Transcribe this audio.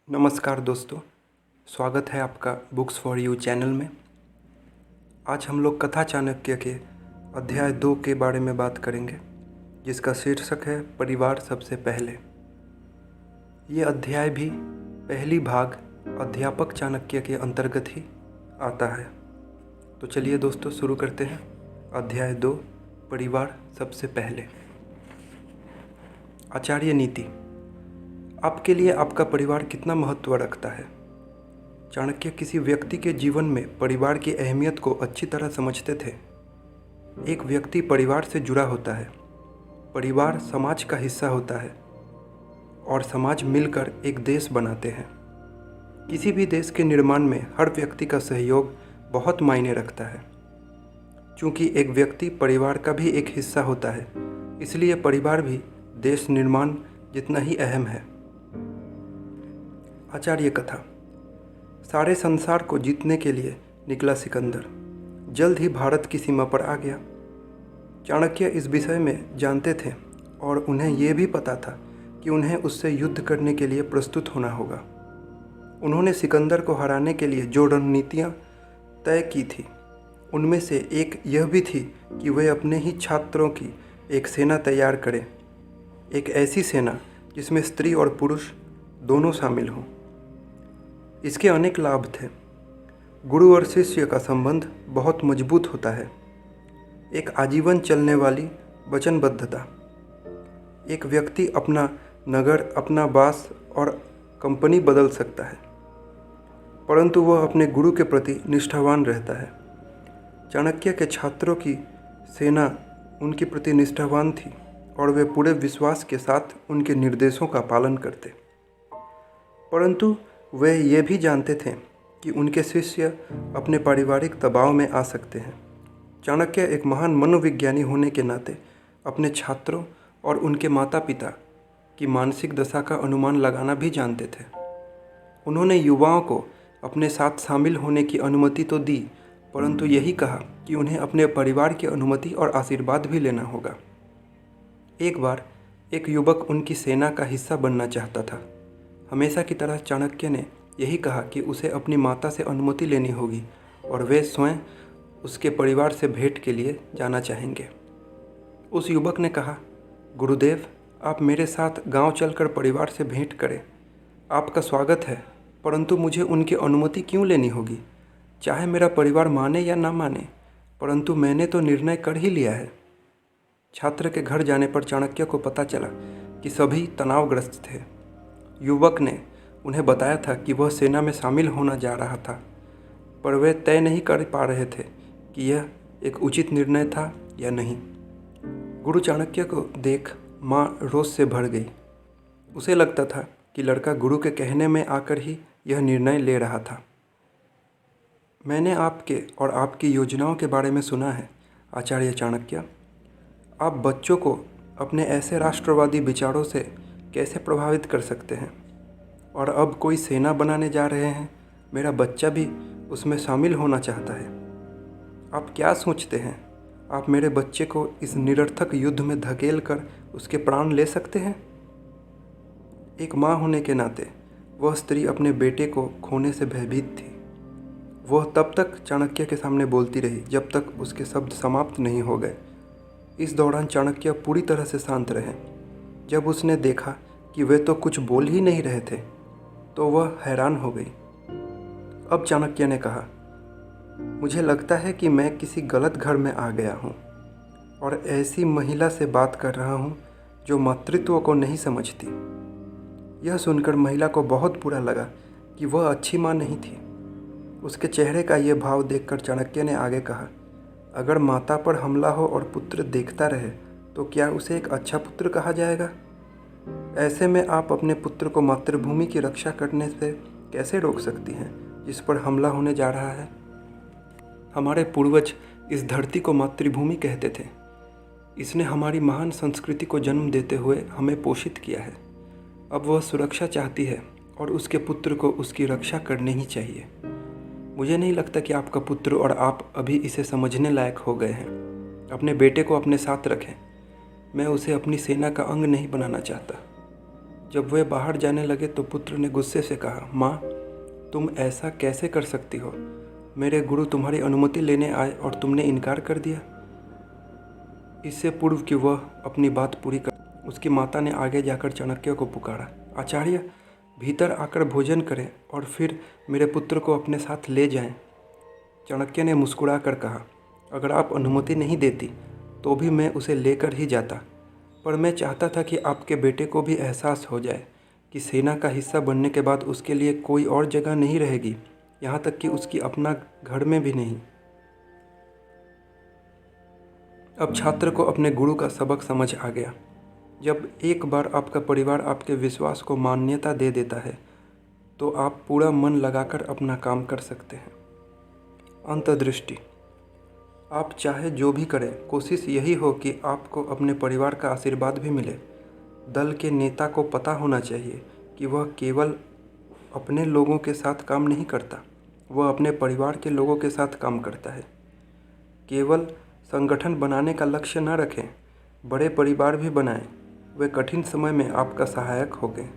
नमस्कार दोस्तों, स्वागत है आपका बुक्स फॉर यू चैनल में। आज हम लोग कथा चाणक्य के अध्याय 2 के बारे में बात करेंगे, जिसका शीर्षक है परिवार सबसे पहले। ये अध्याय भी पहली भाग अध्यापक चाणक्य के अंतर्गत ही आता है। तो चलिए दोस्तों शुरू करते हैं। अध्याय 2 परिवार सबसे पहले। आचार्य नीति। आपके लिए आपका परिवार कितना महत्व रखता है? चाणक्य किसी व्यक्ति के जीवन में परिवार की अहमियत को अच्छी तरह समझते थे। एक व्यक्ति परिवार से जुड़ा होता है, परिवार समाज का हिस्सा होता है और समाज मिलकर एक देश बनाते हैं। किसी भी देश के निर्माण में हर व्यक्ति का सहयोग बहुत मायने रखता है। चूँकि एक व्यक्ति परिवार का भी एक हिस्सा होता है, इसलिए परिवार भी देश निर्माण जितना ही अहम है। आचार्य कथा। सारे संसार को जीतने के लिए निकला सिकंदर जल्द ही भारत की सीमा पर आ गया। चाणक्य इस विषय में जानते थे और उन्हें यह भी पता था कि उन्हें उससे युद्ध करने के लिए प्रस्तुत होना होगा। उन्होंने सिकंदर को हराने के लिए जो रणनीतियाँ तय की थी, उनमें से एक यह भी थी कि वे अपने ही छात्रों की एक सेना तैयार करें, एक ऐसी सेना जिसमें स्त्री और पुरुष दोनों शामिल हों। इसके अनेक लाभ थे। गुरु और शिष्य का संबंध बहुत मजबूत होता है। एक आजीवन चलने वाली वचनबद्धता। एक व्यक्ति अपना नगर, अपना बास और कंपनी बदल सकता है, परंतु वह अपने गुरु के प्रति निष्ठावान रहता है। चाणक्य के छात्रों की सेना उनके प्रति निष्ठावान थी और वे पूरे विश्वास के साथ उनके निर्देशों का पालन करते। परंतु वे ये भी जानते थे कि उनके शिष्य अपने पारिवारिक दबाव में आ सकते हैं। चाणक्य एक महान मनोविज्ञानी होने के नाते अपने छात्रों और उनके माता पिता की मानसिक दशा का अनुमान लगाना भी जानते थे। उन्होंने युवाओं को अपने साथ शामिल होने की अनुमति तो दी, परंतु यही कहा कि उन्हें अपने परिवार की अनुमति और आशीर्वाद भी लेना होगा। एक बार एक युवक उनकी सेना का हिस्सा बनना चाहता था। हमेशा की तरह चाणक्य ने यही कहा कि उसे अपनी माता से अनुमति लेनी होगी और वे स्वयं उसके परिवार से भेंट के लिए जाना चाहेंगे। उस युवक ने कहा, गुरुदेव, आप मेरे साथ गांव चलकर परिवार से भेंट करें। आपका स्वागत है, परंतु मुझे उनकी अनुमति क्यों लेनी होगी? चाहे मेरा परिवार माने या ना माने, परंतु मैंने तो निर्णय कर ही लिया है। छात्र के घर जाने पर चाणक्य को पता चला कि सभी तनावग्रस्त थे। युवक ने उन्हें बताया था कि वह सेना में शामिल होना जा रहा था, पर वे तय नहीं कर पा रहे थे कि यह एक उचित निर्णय था या नहीं। गुरु चाणक्य को देख माँ रोष से भर गई। उसे लगता था कि लड़का गुरु के कहने में आकर ही यह निर्णय ले रहा था। मैंने आपके और आपकी योजनाओं के बारे में सुना है आचार्य चाणक्य। आप बच्चों को अपने ऐसे राष्ट्रवादी विचारों से कैसे प्रभावित कर सकते हैं? और अब कोई सेना बनाने जा रहे हैं, मेरा बच्चा भी उसमें शामिल होना चाहता है। आप क्या सोचते हैं, आप मेरे बच्चे को इस निरर्थक युद्ध में धकेल कर उसके प्राण ले सकते हैं? एक माँ होने के नाते वह स्त्री अपने बेटे को खोने से भयभीत थी। वह तब तक चाणक्य के सामने बोलती रही जब तक उसके शब्द समाप्त नहीं हो गए। इस दौरान चाणक्य पूरी तरह से शांत रहे। जब उसने देखा कि वे तो कुछ बोल ही नहीं रहे थे, तो वह हैरान हो गई। अब चाणक्य ने कहा, मुझे लगता है कि मैं किसी गलत घर में आ गया हूँ और ऐसी महिला से बात कर रहा हूँ जो मातृत्व को नहीं समझती। यह सुनकर महिला को बहुत बुरा लगा कि वह अच्छी माँ नहीं थी। उसके चेहरे का यह भाव देखकर चाणक्य ने आगे कहा, अगर माता पर हमला हो और पुत्र देखता रहे तो क्या उसे एक अच्छा पुत्र कहा जाएगा? ऐसे में आप अपने पुत्र को मातृभूमि की रक्षा करने से कैसे रोक सकती हैं जिस पर हमला होने जा रहा है? हमारे पूर्वज इस धरती को मातृभूमि कहते थे। इसने हमारी महान संस्कृति को जन्म देते हुए हमें पोषित किया है। अब वह सुरक्षा चाहती है और उसके पुत्र को उसकी रक्षा करनी ही चाहिए। मुझे नहीं लगता कि आपका पुत्र और आप अभी इसे समझने लायक हो गए हैं। अपने बेटे को अपने साथ रखें। मैं उसे अपनी सेना का अंग नहीं बनाना चाहता। जब वे बाहर जाने लगे तो पुत्र ने गुस्से से कहा, माँ, तुम ऐसा कैसे कर सकती हो? मेरे गुरु तुम्हारी अनुमति लेने आए और तुमने इनकार कर दिया। इससे पूर्व कि वह अपनी बात पूरी कर, उसकी माता ने आगे जाकर चाणक्य को पुकारा, आचार्य, भीतर आकर भोजन करें और फिर मेरे पुत्र को अपने साथ ले जाएं। चाणक्य ने मुस्कुरा कर कहा, अगर आप अनुमति नहीं देती तो भी मैं उसे लेकर ही जाता, पर मैं चाहता था कि आपके बेटे को भी एहसास हो जाए कि सेना का हिस्सा बनने के बाद उसके लिए कोई और जगह नहीं रहेगी, यहाँ तक कि उसकी अपना घर में भी नहीं। अब छात्र को अपने गुरु का सबक समझ आ गया। जब एक बार आपका परिवार आपके विश्वास को मान्यता दे देता है तो आप पूरा मन लगाकर अपना काम कर सकते हैं। अंतर्दृष्टि। आप चाहे जो भी करें, कोशिश यही हो कि आपको अपने परिवार का आशीर्वाद भी मिले। दल के नेता को पता होना चाहिए कि वह केवल अपने लोगों के साथ काम नहीं करता, वह अपने परिवार के लोगों के साथ काम करता है। केवल संगठन बनाने का लक्ष्य न रखें, बड़े परिवार भी बनाएं, वे कठिन समय में आपका सहायक होंगे।